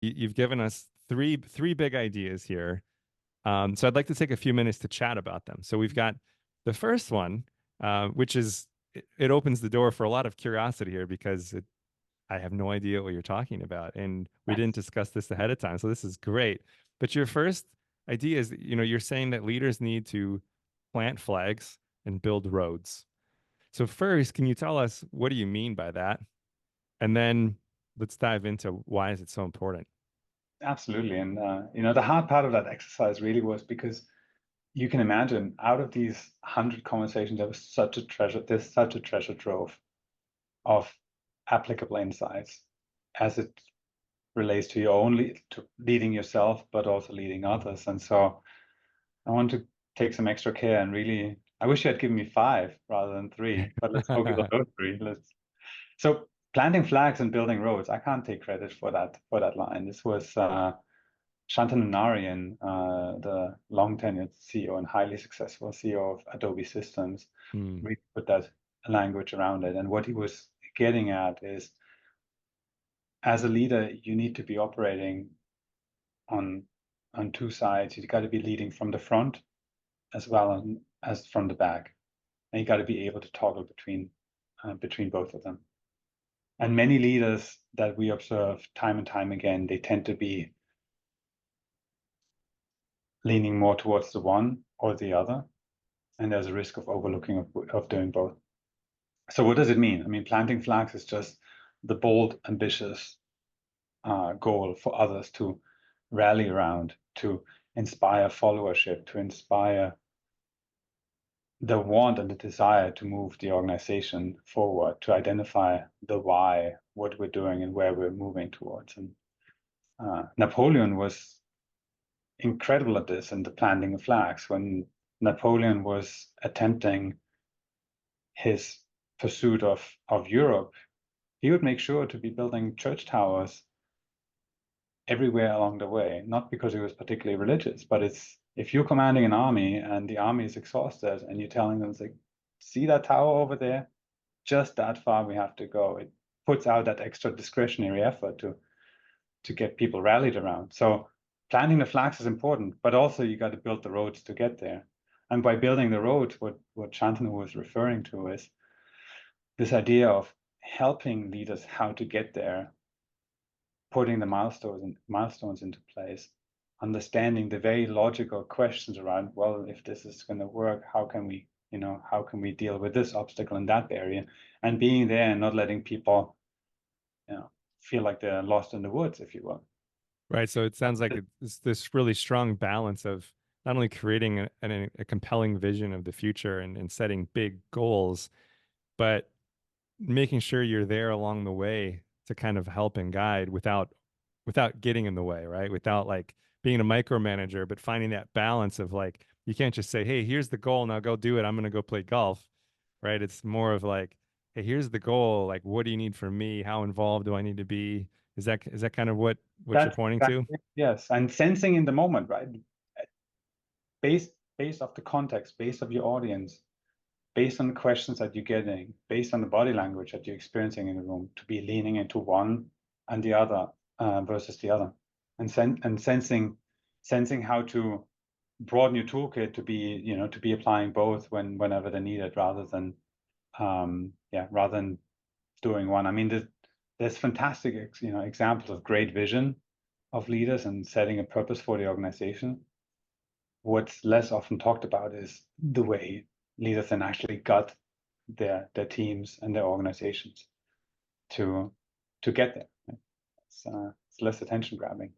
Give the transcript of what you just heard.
You've given us three big ideas here. So I'd like to take a few minutes to chat about them. So we've got the first one, which is it opens the door for a lot of curiosity here because I have no idea what you're talking about, and we didn't Nice. discuss this ahead of time. So this is great. But your first idea is, you're saying that leaders need to plant flags and build roads. So first, can you tell us what do you mean by that? And then let's dive into why is it so important? Absolutely. And the hard part of that exercise really was because you can imagine out of these 100 conversations, there was such a treasure, there's such a treasure trove of applicable insights as it relates to your to leading yourself, but also leading others. And so I want to take some extra care and really, I wish you had given me five rather than three, but let's focus on those three. So planting flags and building roads, I can't take credit for that line. This was Shantanu Narayen, the long tenured CEO and highly successful CEO of Adobe Systems, Hmm. really put that language around it. And what he was getting at is, as a leader, you need to be operating on two sides. You got to be leading from the front as well as from the back, and you got to be able to toggle between both of them. And many leaders that we observe time and time again, they tend to be leaning more towards the one or the other, and there's a risk of overlooking of doing both. So what does it mean? I mean, planting flags is just the bold, ambitious goal for others to rally around, to inspire followership, to inspire the want and the desire to move the organization forward, to identify the why, what we're doing, and where we're moving towards. And Napoleon was incredible at this and the planting of flags. When Napoleon was attempting his pursuit of Europe, he would make sure to be building church towers everywhere along the way, not because he was particularly religious, but it's if you're commanding an army and the army is exhausted and you're telling them, it's like, see that tower over there? Just that far we have to go. It puts out that extra discretionary effort to get people rallied around. So planting the flags is important, but also you got to build the roads to get there. And by building the roads, what Shantanu was referring to is this idea of helping leaders how to get there, putting the milestones into place, understanding the very logical questions around, well, if this is going to work, how can we deal with this obstacle in that area, and being there and not letting people, feel like they're lost in the woods, if you will. Right. So it sounds like it's this really strong balance of not only creating a compelling vision of the future and setting big goals, but making sure you're there along the way to kind of help and guide without getting in the way, right? Without like being a micromanager, but finding that balance of like you can't just say, "Hey, here's the goal, now go do it. I'm going to go play golf." Right? It's more of like, "Hey, here's the goal. Like what do you need from me? How involved do I need to be?" Is that kind of what you're That's pointing to? exactly, yes, and sensing in the moment, right? Based off the context, based off your audience, based on the questions that you're getting, based on the body language that you're experiencing in the room, to be leaning into one and the other versus the other, and sensing how to broaden your toolkit to be applying both whenever they're needed, rather than doing one. I mean, there's fantastic examples of great vision of leaders and setting a purpose for the organization. What's less often talked about is the way leaders then actually got their teams and their organizations to to get there. Right? It's less attention grabbing.